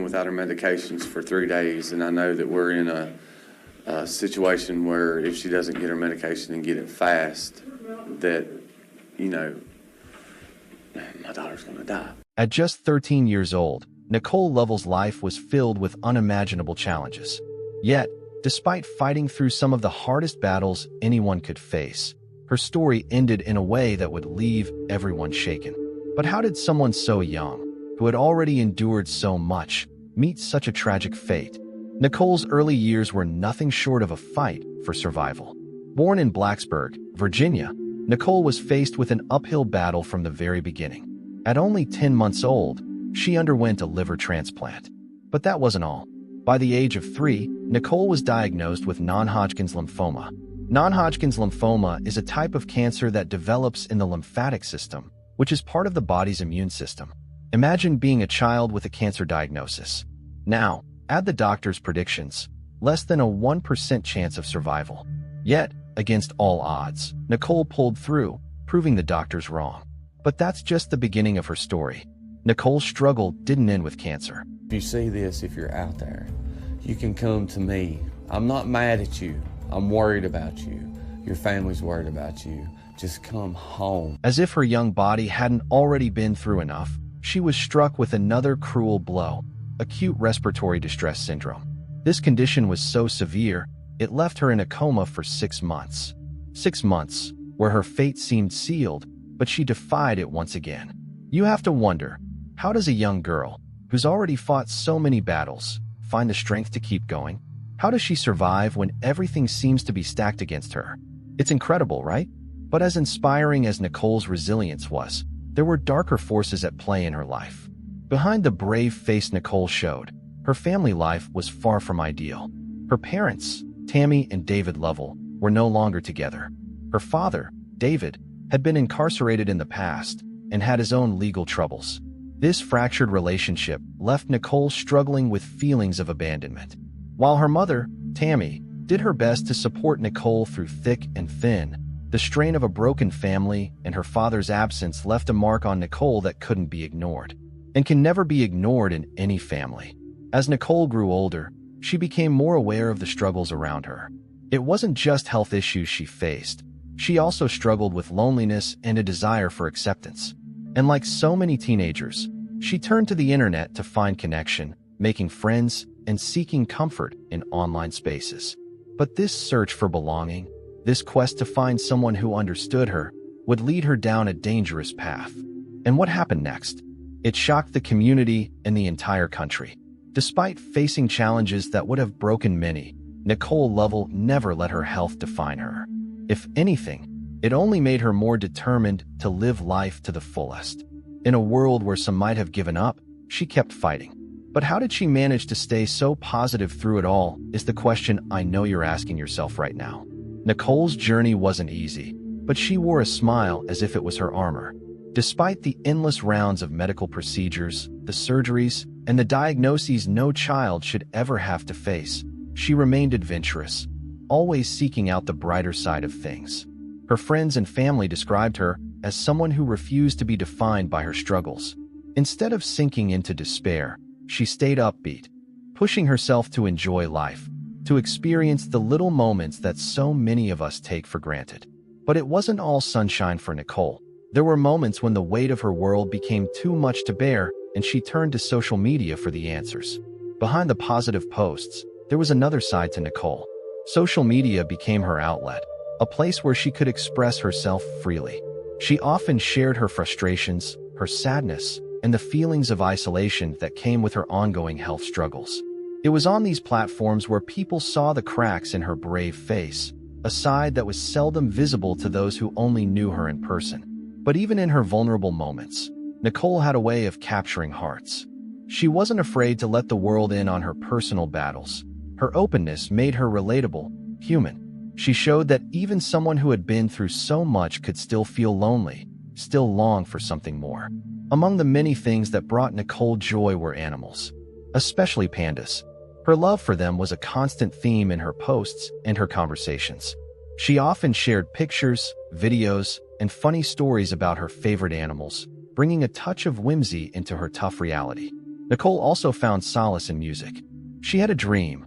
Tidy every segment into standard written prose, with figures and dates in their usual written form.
without her medications for 3 days, and I know that we're in a situation where if she doesn't get her medication and get it fast, that, you know, my daughter's going to die. At just 13 years old, Nicole Lovell's life was filled with unimaginable challenges. Yet, despite fighting through some of the hardest battles anyone could face, her story ended in a way that would leave everyone shaken. But how did someone so young, who had already endured so much, meet such a tragic fate? Nicole's early years were nothing short of a fight for survival. Born in Blacksburg, Virginia, Nicole was faced with an uphill battle from the very beginning. At only 10 months old, she underwent a liver transplant. But that wasn't all. By the age of 3, Nicole was diagnosed with non-Hodgkin's lymphoma. Non-Hodgkin's lymphoma is a type of cancer that develops in the lymphatic system, which is part of the body's immune system. Imagine being a child with a cancer diagnosis. Now, add the doctor's predictions, less than a 1% chance of survival. Yet, against all odds, Nicole pulled through, proving the doctors wrong. But that's just the beginning of her story. Nicole's struggle didn't end with cancer. If you see this, if you're out there, you can come to me. I'm not mad at you. I'm worried about you. Your family's worried about you. Just come home. As if her young body hadn't already been through enough, she was struck with another cruel blow: acute respiratory distress syndrome. This condition was so severe, it left her in a coma for 6 months. 6 months, where her fate seemed sealed, but she defied it once again. You have to wonder, how does a young girl, who's already fought so many battles, find the strength to keep going? How does she survive when everything seems to be stacked against her? It's incredible, right? But as inspiring as Nicole's resilience was, there were darker forces at play in her life. Behind the brave face Nicole showed, her family life was far from ideal. Her parents, Tammy and David Lovell, were no longer together. Her father, David, had been incarcerated in the past and had his own legal troubles. This fractured relationship left Nicole struggling with feelings of abandonment. While her mother, Tammy, did her best to support Nicole through thick and thin, the strain of a broken family and her father's absence left a mark on Nicole that couldn't be ignored, and can never be ignored in any family. As Nicole grew older, she became more aware of the struggles around her. It wasn't just health issues she faced. She also struggled with loneliness and a desire for acceptance. And like so many teenagers, she turned to the internet to find connection, making friends, and seeking comfort in online spaces. But this search for belonging, this quest to find someone who understood her, would lead her down a dangerous path. And what happened next? It shocked the community and the entire country. Despite facing challenges that would have broken many, Nicole Lovell never let her health define her. If anything, it only made her more determined to live life to the fullest. In a world where some might have given up, she kept fighting. But how did she manage to stay so positive through it all, is the question I know you're asking yourself right now. Nicole's journey wasn't easy, but she wore a smile as if it was her armor. Despite the endless rounds of medical procedures, the surgeries, and the diagnoses no child should ever have to face, she remained adventurous, always seeking out the brighter side of things. Her friends and family described her as someone who refused to be defined by her struggles. Instead of sinking into despair, she stayed upbeat, pushing herself to enjoy life, to experience the little moments that so many of us take for granted. But it wasn't all sunshine for Nicole. There were moments when the weight of her world became too much to bear, and she turned to social media for the answers. Behind the positive posts, there was another side to Nicole. Social media became her outlet, a place where she could express herself freely. She often shared her frustrations, her sadness, and the feelings of isolation that came with her ongoing health struggles. It was on these platforms where people saw the cracks in her brave face, a side that was seldom visible to those who only knew her in person. But even in her vulnerable moments, Nicole had a way of capturing hearts. She wasn't afraid to let the world in on her personal battles. Her openness made her relatable, human. She showed that even someone who had been through so much could still feel lonely, still long for something more. Among the many things that brought Nicole joy were animals, especially pandas. Her love for them was a constant theme in her posts and her conversations. She often shared pictures, videos, and funny stories about her favorite animals, bringing a touch of whimsy into her tough reality. Nicole also found solace in music. She had a dream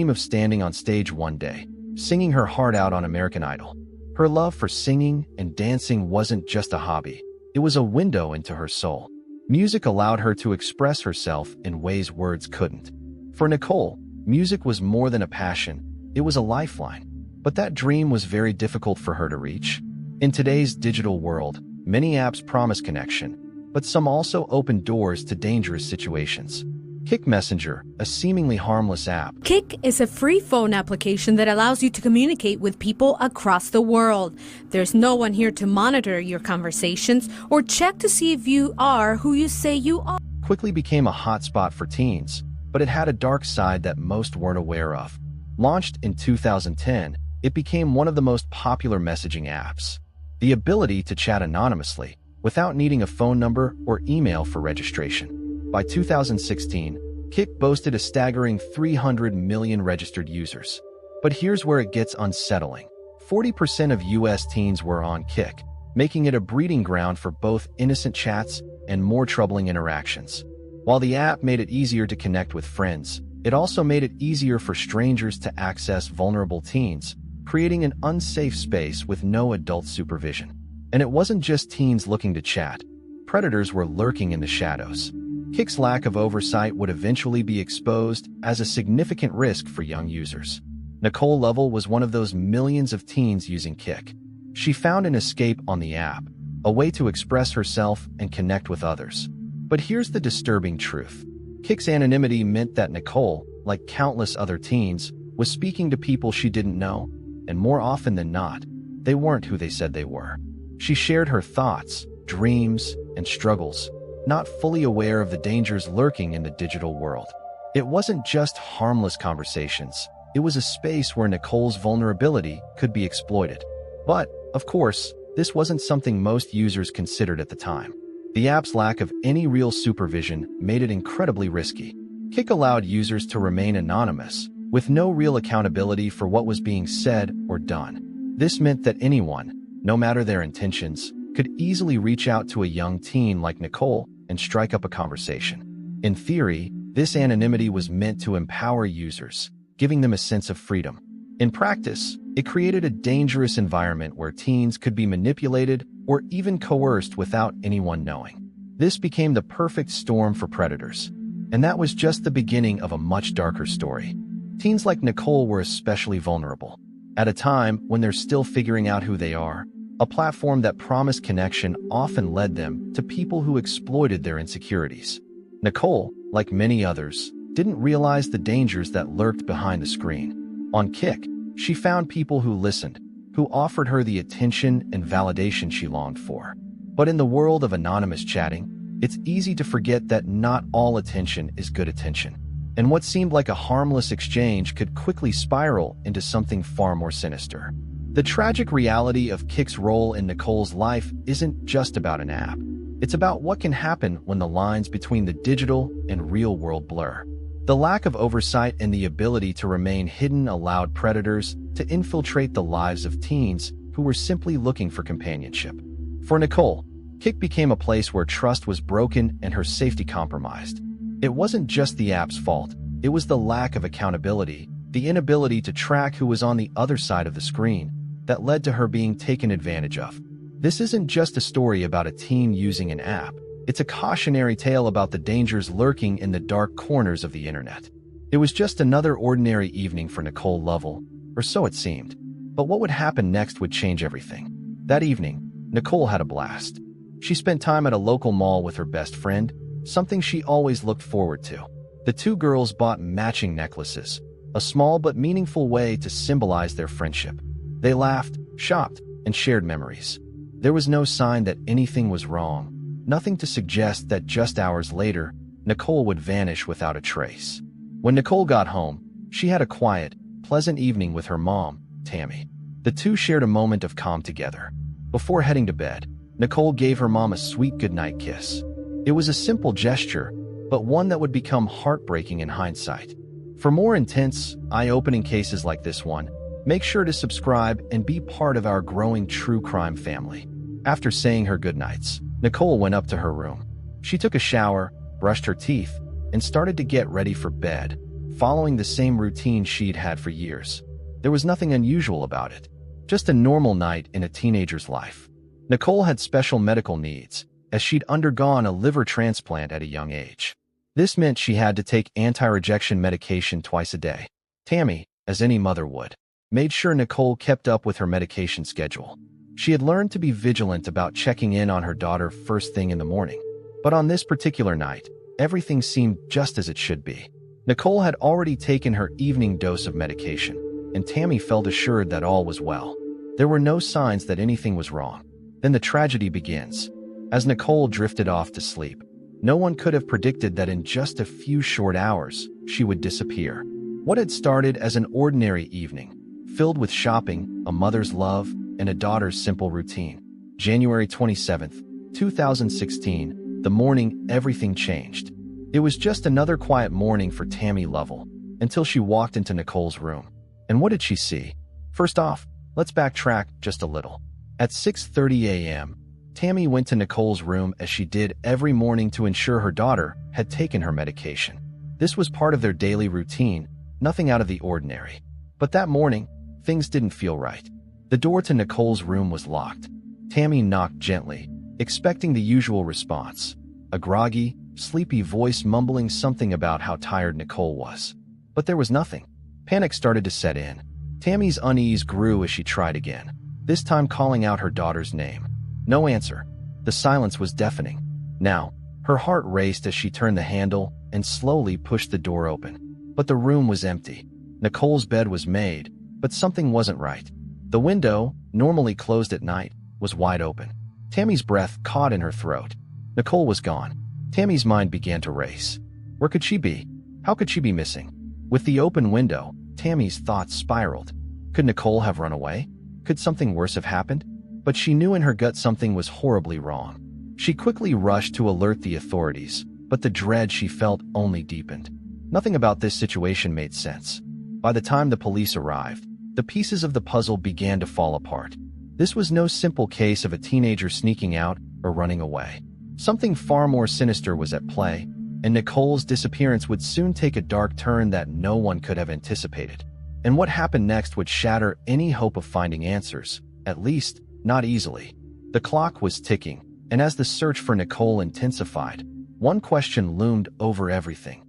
of standing on stage one day, singing her heart out on American Idol. Her love for singing and dancing wasn't just a hobby, it was a window into her soul. Music allowed her to express herself in ways words couldn't. For Nicole, music was more than a passion, it was a lifeline. But that dream was very difficult for her to reach. In today's digital world, many apps promise connection, but some also open doors to dangerous situations. Kik Messenger, a seemingly harmless app. Kik is a free phone application that allows you to communicate with people across the world. There's no one here to monitor your conversations or check to see if you are who you say you are. Quickly became a hotspot for teens, but it had a dark side that most weren't aware of. Launched in 2010, it became one of the most popular messaging apps. The ability to chat anonymously, without needing a phone number or email for registration. By 2016, Kik boasted a staggering 300 million registered users. But here's where it gets unsettling. 40% of US teens were on Kik, making it a breeding ground for both innocent chats and more troubling interactions. While the app made it easier to connect with friends, it also made it easier for strangers to access vulnerable teens, creating an unsafe space with no adult supervision. And it wasn't just teens looking to chat. Predators were lurking in the shadows. Kik's lack of oversight would eventually be exposed as a significant risk for young users. Nicole Lovell was one of those millions of teens using Kik. She found an escape on the app, a way to express herself and connect with others. But here's the disturbing truth. Kik's anonymity meant that Nicole, like countless other teens, was speaking to people she didn't know, and more often than not, they weren't who they said they were. She shared her thoughts, dreams, and struggles, not fully aware of the dangers lurking in the digital world. It wasn't just harmless conversations. It was a space where Nicole's vulnerability could be exploited. But, of course, this wasn't something most users considered at the time. The app's lack of any real supervision made it incredibly risky. Kik allowed users to remain anonymous, with no real accountability for what was being said or done. This meant that anyone, no matter their intentions, could easily reach out to a young teen like Nicole and strike up a conversation. In theory, this anonymity was meant to empower users, giving them a sense of freedom. In practice, it created a dangerous environment where teens could be manipulated or even coerced without anyone knowing. This became the perfect storm for predators. And that was just the beginning of a much darker story. Teens like Nicole were especially vulnerable. At a time when they're still figuring out who they are, a platform that promised connection often led them to people who exploited their insecurities. Nicole, like many others, didn't realize the dangers that lurked behind the screen. On Kik, she found people who listened, who offered her the attention and validation she longed for. But in the world of anonymous chatting, it's easy to forget that not all attention is good attention. And what seemed like a harmless exchange could quickly spiral into something far more sinister. The tragic reality of Kik's role in Nicole's life isn't just about an app. It's about what can happen when the lines between the digital and real world blur. The lack of oversight and the ability to remain hidden allowed predators to infiltrate the lives of teens who were simply looking for companionship. For Nicole, Kik became a place where trust was broken and her safety compromised. It wasn't just the app's fault, it was the lack of accountability, the inability to track who was on the other side of the screen, that led to her being taken advantage of. This isn't just a story about a teen using an app. It's a cautionary tale about the dangers lurking in the dark corners of the internet. It was just another ordinary evening for Nicole Lovell, or so it seemed. But what would happen next would change everything. That evening, Nicole had a blast. She spent time at a local mall with her best friend, something she always looked forward to. The two girls bought matching necklaces, a small but meaningful way to symbolize their friendship. They laughed, shopped, and shared memories. There was no sign that anything was wrong, nothing to suggest that just hours later, Nicole would vanish without a trace. When Nicole got home, she had a quiet, pleasant evening with her mom, Tammy. The two shared a moment of calm together. Before heading to bed, Nicole gave her mom a sweet goodnight kiss. It was a simple gesture, but one that would become heartbreaking in hindsight. For more intense, eye-opening cases like this one, make sure to subscribe and be part of our growing true crime family. After saying her goodnights, Nicole went up to her room. She took a shower, brushed her teeth, and started to get ready for bed, following the same routine she'd had for years. There was nothing unusual about it, just a normal night in a teenager's life. Nicole had special medical needs, as she'd undergone a liver transplant at a young age. This meant she had to take anti-rejection medication twice a day. Tammy, as any mother would, made sure Nicole kept up with her medication schedule. She had learned to be vigilant about checking in on her daughter first thing in the morning. But on this particular night, everything seemed just as it should be. Nicole had already taken her evening dose of medication, and Tammy felt assured that all was well. There were no signs that anything was wrong. Then the tragedy begins. As Nicole drifted off to sleep, no one could have predicted that in just a few short hours, she would disappear. What had started as an ordinary evening, filled with shopping, a mother's love, and a daughter's simple routine. January 27th, 2016, the morning everything changed. It was just another quiet morning for Tammy Lovell, until she walked into Nicole's room. And what did she see? First off, let's backtrack just a little. At 6:30 a.m., Tammy went to Nicole's room as she did every morning to ensure her daughter had taken her medication. This was part of their daily routine, nothing out of the ordinary. But that morning, things didn't feel right. The door to Nicole's room was locked. Tammy knocked gently, expecting the usual response. A groggy, sleepy voice mumbling something about how tired Nicole was. But there was nothing. Panic started to set in. Tammy's unease grew as she tried again, this time calling out her daughter's name. No answer. The silence was deafening. Now, her heart raced as she turned the handle and slowly pushed the door open. But the room was empty. Nicole's bed was made, but something wasn't right. The window, normally closed at night, was wide open. Tammy's breath caught in her throat. Nicole was gone. Tammy's mind began to race. Where could she be? How could she be missing? With the open window, Tammy's thoughts spiraled. Could Nicole have run away? Could something worse have happened? But she knew in her gut something was horribly wrong. She quickly rushed to alert the authorities, but the dread she felt only deepened. Nothing about this situation made sense. By the time the police arrived, the pieces of the puzzle began to fall apart. This was no simple case of a teenager sneaking out or running away. Something far more sinister was at play, and Nicole's disappearance would soon take a dark turn that no one could have anticipated. And what happened next would shatter any hope of finding answers, at least, not easily. The clock was ticking, and as the search for Nicole intensified, one question loomed over everything.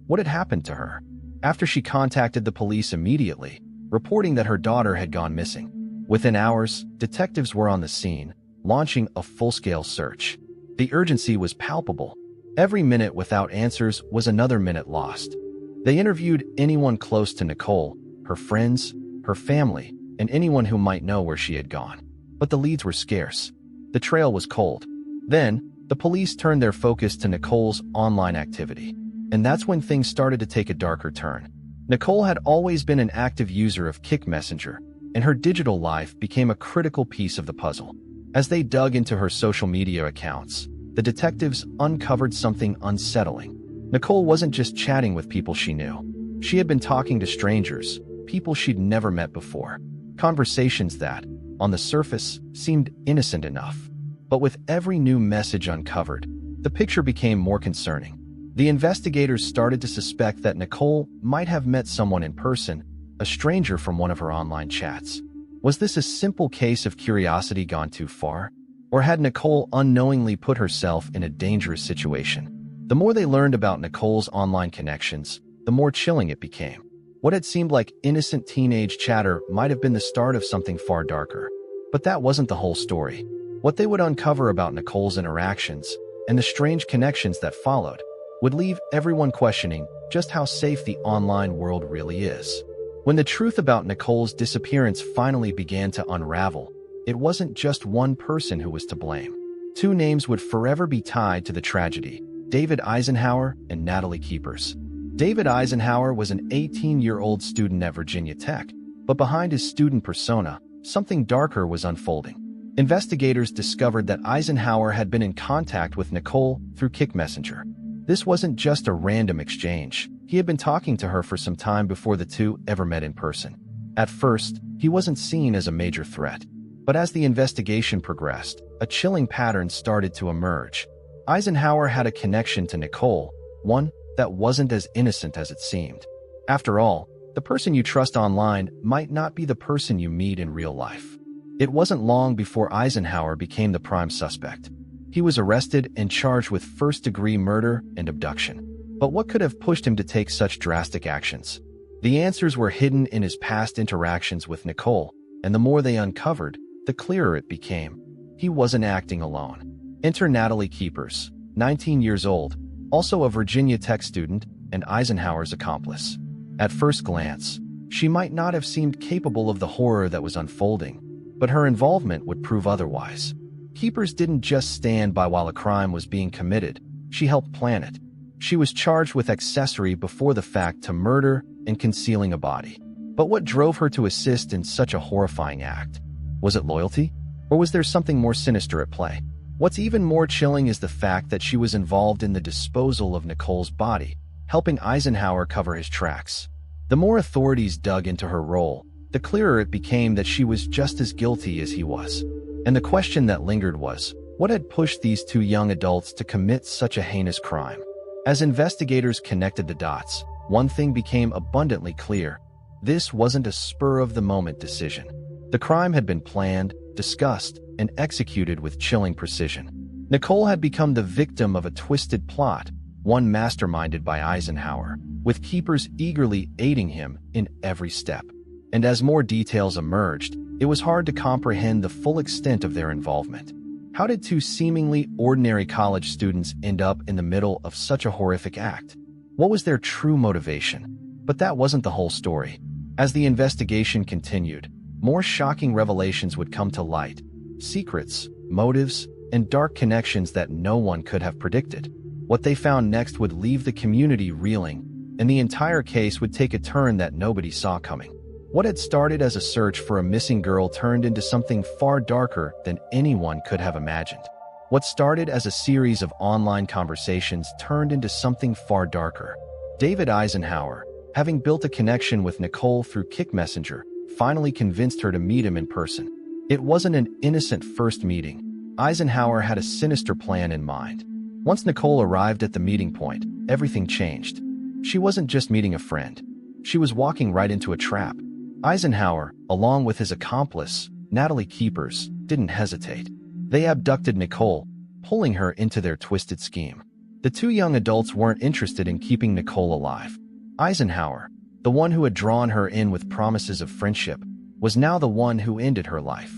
What had happened to her? After she contacted the police immediately, reporting that her daughter had gone missing. Within hours, detectives were on the scene, launching a full-scale search. The urgency was palpable. Every minute without answers was another minute lost. They interviewed anyone close to Nicole, her friends, her family, and anyone who might know where she had gone. But the leads were scarce. The trail was cold. Then, the police turned their focus to Nicole's online activity. And that's when things started to take a darker turn. Nicole had always been an active user of Kik Messenger, and her digital life became a critical piece of the puzzle. As they dug into her social media accounts, the detectives uncovered something unsettling. Nicole wasn't just chatting with people she knew. She had been talking to strangers, people she'd never met before. Conversations that, on the surface, seemed innocent enough. But with every new message uncovered, the picture became more concerning. The investigators started to suspect that Nicole might have met someone in person, a stranger from one of her online chats. Was this a simple case of curiosity gone too far? Or had Nicole unknowingly put herself in a dangerous situation? The more they learned about Nicole's online connections, the more chilling it became. What had seemed like innocent teenage chatter might have been the start of something far darker. But that wasn't the whole story. What they would uncover about Nicole's interactions, and the strange connections that followed, would leave everyone questioning just how safe the online world really is. When the truth about Nicole's disappearance finally began to unravel, it wasn't just one person who was to blame. Two names would forever be tied to the tragedy: David Eisenhower and Natalie Keepers. David Eisenhower was an 18-year-old student at Virginia Tech, but behind his student persona, something darker was unfolding. Investigators discovered that Eisenhower had been in contact with Nicole through Kik Messenger. This wasn't just a random exchange. He had been talking to her for some time before the two ever met in person. At first, he wasn't seen as a major threat. But as the investigation progressed, a chilling pattern started to emerge. Eisenhower had a connection to Nicole, one that wasn't as innocent as it seemed. After all, the person you trust online might not be the person you meet in real life. It wasn't long before Eisenhower became the prime suspect. He was arrested and charged with first-degree murder and abduction. But what could have pushed him to take such drastic actions? The answers were hidden in his past interactions with Nicole, and the more they uncovered, the clearer it became. He wasn't acting alone. Enter Natalie Keepers, 19 years old, also a Virginia Tech student and Eisenhower's accomplice. At first glance, she might not have seemed capable of the horror that was unfolding, but her involvement would prove otherwise. Keepers didn't just stand by while a crime was being committed, she helped plan it. She was charged with accessory before the fact to murder and concealing a body. But what drove her to assist in such a horrifying act? Was it loyalty? Or was there something more sinister at play? What's even more chilling is the fact that she was involved in the disposal of Nicole's body, helping Eisenhower cover his tracks. The more authorities dug into her role, the clearer it became that she was just as guilty as he was. And the question that lingered was, what had pushed these two young adults to commit such a heinous crime? As investigators connected the dots, one thing became abundantly clear. This wasn't a spur-of-the-moment decision. The crime had been planned, discussed, and executed with chilling precision. Nicole had become the victim of a twisted plot, one masterminded by Eisenhower, with Keepers eagerly aiding him in every step. And as more details emerged, it was hard to comprehend the full extent of their involvement. How did two seemingly ordinary college students end up in the middle of such a horrific act? What was their true motivation? But that wasn't the whole story. As the investigation continued, more shocking revelations would come to light. Secrets, motives, and dark connections that no one could have predicted. What they found next would leave the community reeling, and the entire case would take a turn that nobody saw coming. What had started as a search for a missing girl turned into something far darker than anyone could have imagined. What started as a series of online conversations turned into something far darker. David Eisenhower, having built a connection with Nicole through Kick Messenger, finally convinced her to meet him in person. It wasn't an innocent first meeting. Eisenhower had a sinister plan in mind. Once Nicole arrived at the meeting point, everything changed. She wasn't just meeting a friend. She was walking right into a trap. Eisenhower, along with his accomplice, Natalie Keepers, didn't hesitate. They abducted Nicole, pulling her into their twisted scheme. The two young adults weren't interested in keeping Nicole alive. Eisenhower, the one who had drawn her in with promises of friendship, was now the one who ended her life.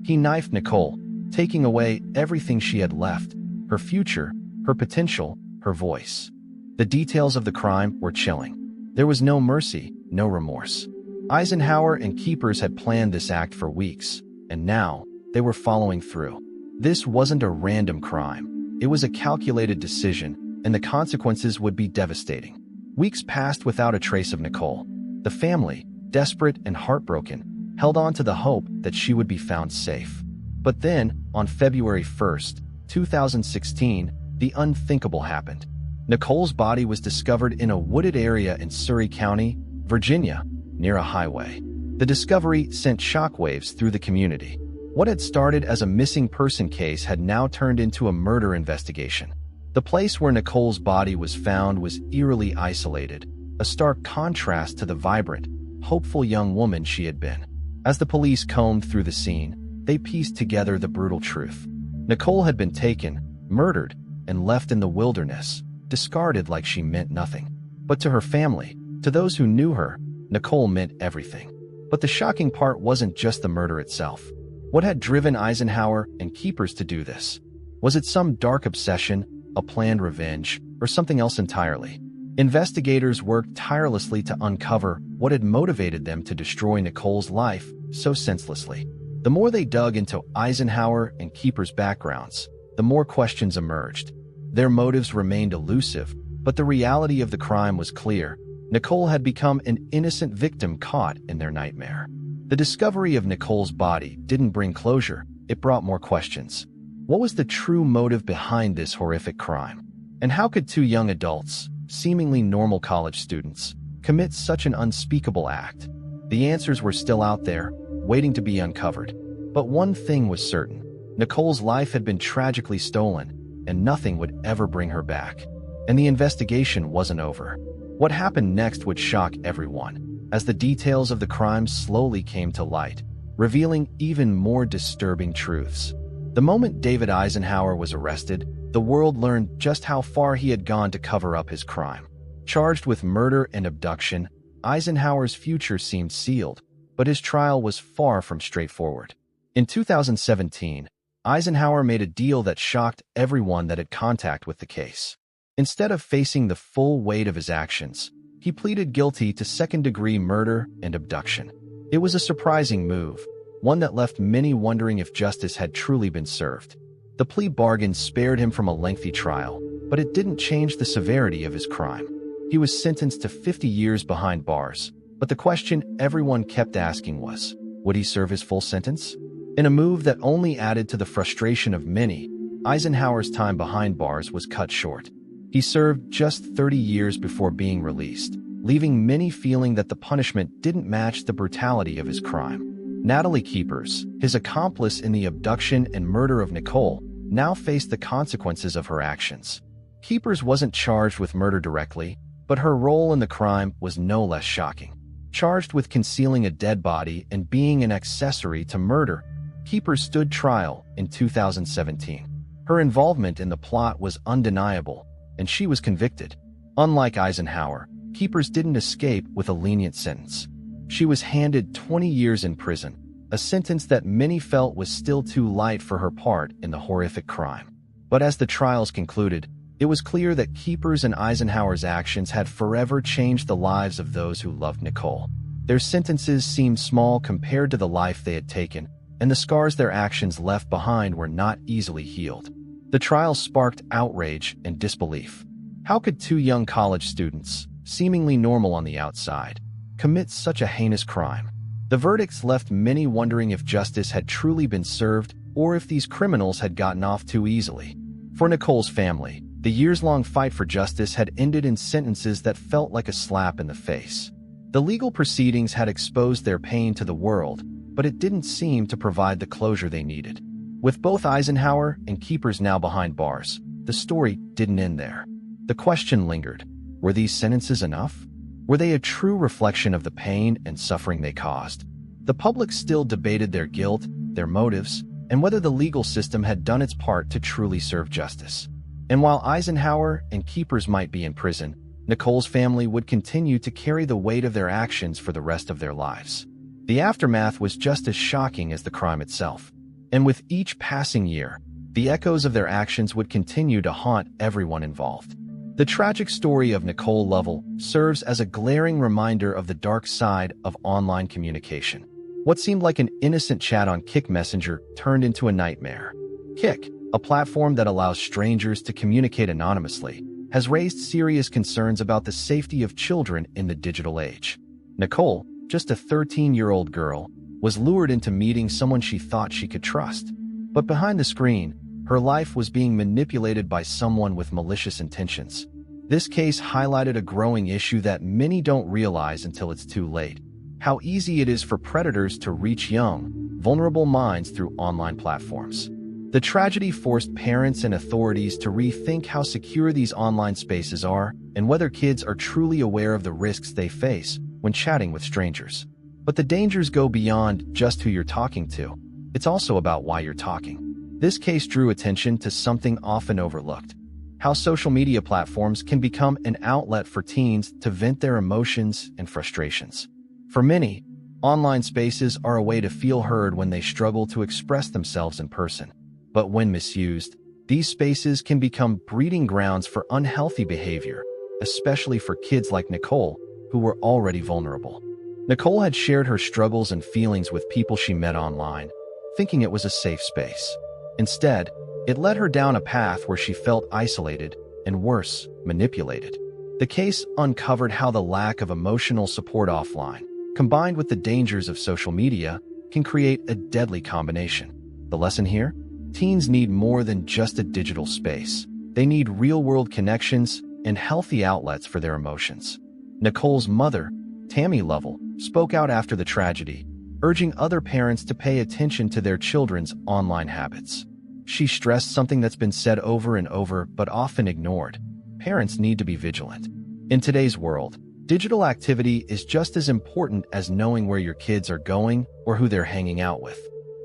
He knifed Nicole, taking away everything she had left, her future, her potential, her voice. The details of the crime were chilling. There was no mercy, no remorse. Eisenhower and Keepers had planned this act for weeks, and now they were following through. This wasn't a random crime. It was a calculated decision, and the consequences would be devastating. Weeks passed without a trace of Nicole. The family, desperate and heartbroken, held on to the hope that she would be found safe. But then, on February 1st, 2016, the unthinkable happened. Nicole's body was discovered in a wooded area in Surry County, Virginia, near a highway. The discovery sent shockwaves through the community. What had started as a missing person case had now turned into a murder investigation. The place where Nicole's body was found was eerily isolated, a stark contrast to the vibrant, hopeful young woman she had been. As the police combed through the scene, they pieced together the brutal truth. Nicole had been taken, murdered, and left in the wilderness, discarded like she meant nothing. But to her family, to those who knew her, Nicole meant everything. But the shocking part wasn't just the murder itself. What had driven Eisenhower and Keepers to do this? Was it some dark obsession, a planned revenge, or something else entirely? Investigators worked tirelessly to uncover what had motivated them to destroy Nicole's life so senselessly. The more they dug into Eisenhower and Keepers' backgrounds, the more questions emerged. Their motives remained elusive, but the reality of the crime was clear. Nicole had become an innocent victim caught in their nightmare. The discovery of Nicole's body didn't bring closure, it brought more questions. What was the true motive behind this horrific crime? And how could two young adults, seemingly normal college students, commit such an unspeakable act? The answers were still out there, waiting to be uncovered. But one thing was certain. Nicole's life had been tragically stolen, and nothing would ever bring her back. And the investigation wasn't over. What happened next would shock everyone, as the details of the crime slowly came to light, revealing even more disturbing truths. The moment David Eisenhower was arrested, the world learned just how far he had gone to cover up his crime. Charged with murder and abduction, Eisenhower's future seemed sealed, but his trial was far from straightforward. In 2017, Eisenhower made a deal that shocked everyone that had contact with the case. Instead of facing the full weight of his actions, he pleaded guilty to second-degree murder and abduction. It was a surprising move, one that left many wondering if justice had truly been served. The plea bargain spared him from a lengthy trial, but it didn't change the severity of his crime. He was sentenced to 50 years behind bars, but the question everyone kept asking was, would he serve his full sentence? In a move that only added to the frustration of many, Eisenhower's time behind bars was cut short. He served just 30 years before being released, leaving many feeling that the punishment didn't match the brutality of his crime. Natalie Keepers, his accomplice in the abduction and murder of Nicole, now faced the consequences of her actions. Keepers wasn't charged with murder directly, but her role in the crime was no less shocking. Charged with concealing a dead body and being an accessory to murder, Keepers stood trial in 2017. Her involvement in the plot was undeniable, and she was convicted. Unlike Eisenhower, Keepers didn't escape with a lenient sentence. She was handed 20 years in prison, a sentence that many felt was still too light for her part in the horrific crime. But as the trials concluded, it was clear that Keepers and Eisenhower's actions had forever changed the lives of those who loved Nicole. Their sentences seemed small compared to the life they had taken, and the scars their actions left behind were not easily healed. The trial sparked outrage and disbelief. How could two young college students, seemingly normal on the outside, commit such a heinous crime? The verdicts left many wondering if justice had truly been served or if these criminals had gotten off too easily. For Nicole's family, the years-long fight for justice had ended in sentences that felt like a slap in the face. The legal proceedings had exposed their pain to the world, but it didn't seem to provide the closure they needed. With both Eisenhower and Keepers now behind bars, the story didn't end there. The question lingered: were these sentences enough? Were they a true reflection of the pain and suffering they caused? The public still debated their guilt, their motives, and whether the legal system had done its part to truly serve justice. And while Eisenhower and Keepers might be in prison, Nicole's family would continue to carry the weight of their actions for the rest of their lives. The aftermath was just as shocking as the crime itself. And with each passing year, the echoes of their actions would continue to haunt everyone involved. The tragic story of Nicole Lovell serves as a glaring reminder of the dark side of online communication. What seemed like an innocent chat on Kik Messenger turned into a nightmare. Kik, a platform that allows strangers to communicate anonymously, has raised serious concerns about the safety of children in the digital age. Nicole, just a 13-year-old girl, was lured into meeting someone she thought she could trust. But behind the screen, her life was being manipulated by someone with malicious intentions. This case highlighted a growing issue that many don't realize until it's too late: how easy it is for predators to reach young, vulnerable minds through online platforms. The tragedy forced parents and authorities to rethink how secure these online spaces are and whether kids are truly aware of the risks they face when chatting with strangers. But the dangers go beyond just who you're talking to. It's also about why you're talking. This case drew attention to something often overlooked: how social media platforms can become an outlet for teens to vent their emotions and frustrations. For many, online spaces are a way to feel heard when they struggle to express themselves in person. But when misused, these spaces can become breeding grounds for unhealthy behavior, especially for kids like Nicole, who were already vulnerable. Nicole had shared her struggles and feelings with people she met online, thinking it was a safe space. Instead, it led her down a path where she felt isolated and, worse, manipulated. The case uncovered how the lack of emotional support offline, combined with the dangers of social media, can create a deadly combination. The lesson here? Teens need more than just a digital space. They need real-world connections and healthy outlets for their emotions. Nicole's mother, Tammy Lovell, spoke out after the tragedy, urging other parents to pay attention to their children's online habits. She stressed something that's been said over and over but often ignored. Parents need to be vigilant. In today's world, digital activity is just as important as knowing where your kids are going or who they're hanging out with.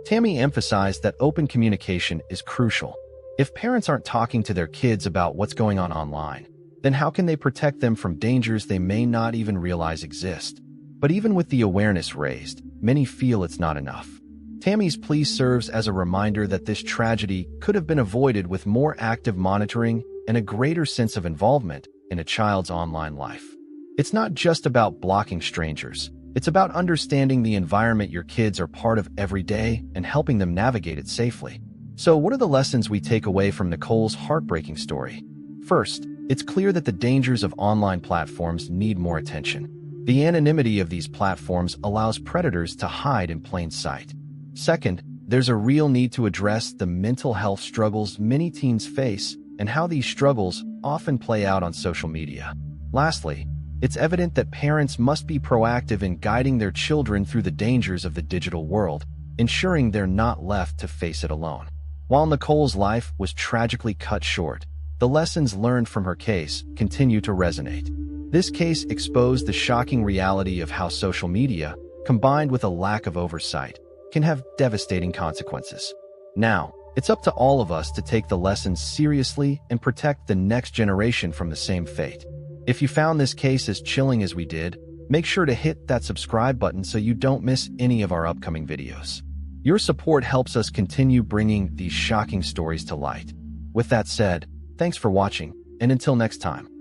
Tammy emphasized that open communication is crucial. If parents aren't talking to their kids about what's going on online, then how can they protect them from dangers they may not even realize exist? But even with the awareness raised, many feel it's not enough. Tammy's plea serves as a reminder that this tragedy could have been avoided with more active monitoring and a greater sense of involvement in a child's online life. It's not just about blocking strangers. It's about understanding the environment your kids are part of every day and helping them navigate it safely. So what are the lessons we take away from Nicole's heartbreaking story? First, it's clear that the dangers of online platforms need more attention. The anonymity of these platforms allows predators to hide in plain sight. Second, there's a real need to address the mental health struggles many teens face and how these struggles often play out on social media. Lastly, it's evident that parents must be proactive in guiding their children through the dangers of the digital world, ensuring they're not left to face it alone. While Nicole's life was tragically cut short, the lessons learned from her case continue to resonate. This case exposed the shocking reality of how social media, combined with a lack of oversight, can have devastating consequences. Now, it's up to all of us to take the lessons seriously and protect the next generation from the same fate. If you found this case as chilling as we did, make sure to hit that subscribe button so you don't miss any of our upcoming videos. Your support helps us continue bringing these shocking stories to light. With that said, thanks for watching, and until next time.